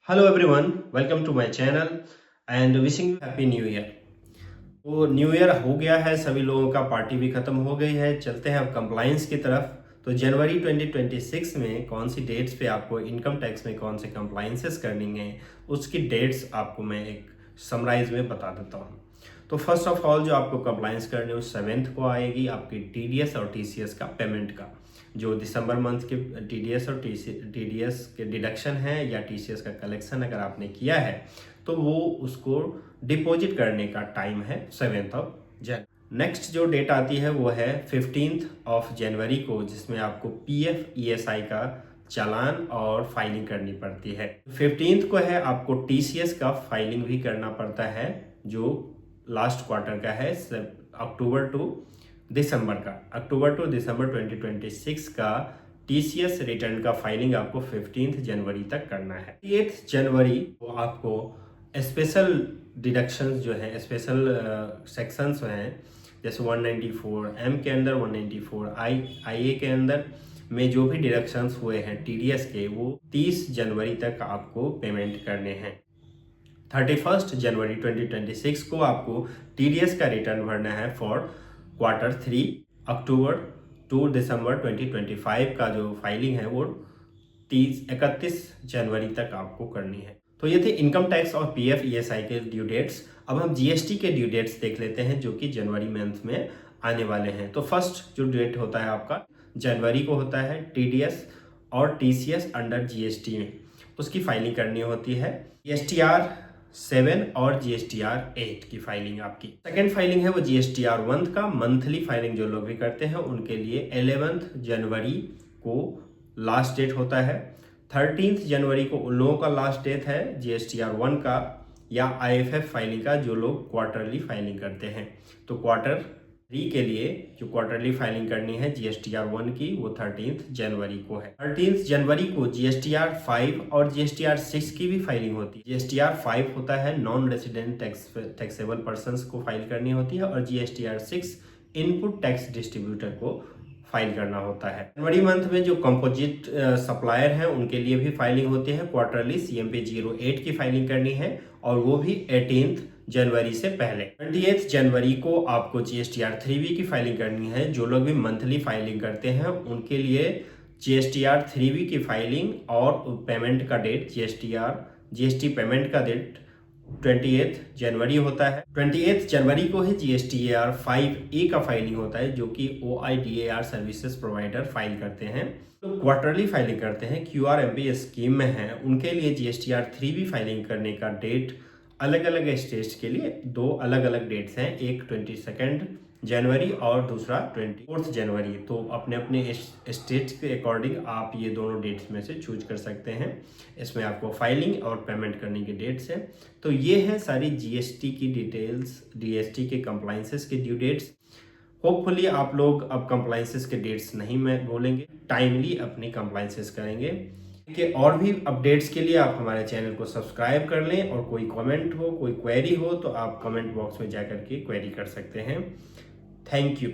Hello everyone, welcome to my channel and wishing you happy new year. तो new year हो गया है, सभी लोगों का पार्टी भी खत्म हो गई है। चलते हैं अब कंप्लायंस की तरफ। तो जनवरी 2026 में कौन सी डेट्स पे आपको इनकम टैक्स में कौन से कंप्लायंसेस करनी है, उसकी डेट्स आपको मैं एक समराइज में बता देता हूँ। तो फर्स्ट ऑफ ऑल जो आपको कंप्लायंस करनी है उस 7th को आएगी आपकी टीडीएस और टीसीएस का पेमेंट का। जो दिसंबर मंथ के टीडीएस और टीडीएस के डिडक्शन है या टीसीएस का कलेक्शन अगर आपने किया है तो वो उसको डिपॉजिट करने का टाइम है 7th ऑफ जनवरी। नेक्स्ट जो डेट आती है वो है 15th ऑफ जनवरी को, जिसमें आपको पीएफ ईएसआई का चालान और फाइलिंग करनी पड़ती है। 15th को है आपको टीसीएस का फाइलिंग भी करना पड़ता है, जो लास्ट क्वार्टर का है, अक्टूबर टू दिसंबर 2026 का टीसीएस रिटर्न का फाइलिंग आपको 15th जनवरी तक करना है। 8th जनवरी को आपको स्पेशल डिडक्शंस जो है, स्पेशल सेक्शंस हैं, जैसे 194 एम के अंदर, 194 आई ए के अंदर में जो भी डिडक्शंस हुए हैं टीडीएस के, वो 30 जनवरी तक आपको पेमेंट करने हैं। 31 जनवरी 2026 को आपको टीडीएस का रिटर्न भरना है फॉर क्वार्टर 3 अक्टूबर टू दिसंबर 2025 का जो फाइलिंग है वो 31 जनवरी तक आपको करनी है। तो ये थे इनकम टैक्स और पीएफ ईएसआई के ड्यू डेट्स। अब हम जीएसटी के ड्यू डेट्स देख लेते हैं, जो कि जनवरी मंथ में आने वाले हैं। तो फर्स्ट जो डेट होता है आपका जनवरी को होता है टीडीएस और टीसीएस अंडर जीएसटी में, उसकी फाइलिंग करनी होती है। जीएसटीआर 7 और जीएसटीआर 8 की फाइलिंग आपकी। सेकेंड फाइलिंग है वो जीएसटीआर 1 का मंथली फाइलिंग जो लोग भी करते हैं उनके लिए 11th जनवरी को लास्ट डेट होता है। 13th जनवरी को उन लोगों का लास्ट डेट है जीएसटीआर 1 का या आईएफएफ फाइलिंग का, जो लोग क्वार्टरली फाइलिंग करते हैं। तो क्वार्टर 3 के लिए जो क्वार्टरली फाइलिंग करनी है जीएसटीआर 1 की, वो 13th जनवरी को है। 13th जनवरी को जीएसटीआर 5 और जीएसटीआर 6 की भी फाइलिंग होती है। जीएसटीआर 5 होता है नॉन रेसिडेंट टैक्सेबल पर्संस को फाइल करनी होती है, और जीएसटीआर 6 इनपुट टैक्स डिस्ट्रीब्यूटर को फाइल करना होता है। जनवरी मंथ में जो कंपोजिट सप्लायर हैं उनके लिए भी फाइलिंग होती है। क्वार्टरली सीएमपी 08 की फाइलिंग करनी है, और वो भी 18th जनवरी से पहले। 28th जनवरी को आपको जीएसटीआर 3B की फाइलिंग करनी है। जो लोग भी मंथली फाइलिंग करते हैं उनके लिए जीएसटीआर 3B की फाइलिंग और पेमेंट का डेट जीएसटी पेमेंट का डेट 28th जनवरी होता है। 28th जनवरी को ही जीएसटीआर 5A का फाइलिंग होता है, जो कि OIDAR सर्विसेज प्रोवाइडर फाइल करते हैं। तो क्वार्टरली फाइलिंग करते हैं, QRMP स्कीम में है, उनके लिए जीएसटीआर 3B फाइलिंग करने का डेट अलग अलग स्टेट्स के लिए दो अलग अलग डेट्स हैं, एक 22 जनवरी और दूसरा 24 जनवरी। तो अपने अपने स्टेट्स के अकॉर्डिंग आप ये दोनों डेट्स में से चूज कर सकते हैं। इसमें आपको फाइलिंग और पेमेंट करने की डेट्स हैं। तो ये है सारी जीएसटी की डिटेल्स, जीएसटी के कंप्लायंसेस के ड्यू डेट्स। होपफुली आप लोग अब कंप्लायंसेस के डेट्स नहीं मैं बोलेंगे, टाइमली अपनी कंप्लायंसेस करेंगे। कि और भी अपडेट्स के लिए आप हमारे चैनल को सब्सक्राइब कर लें, और कोई कमेंट हो, कोई क्वेरी हो तो आप कमेंट बॉक्स में जाकर के क्वेरी कर सकते हैं। Thank you.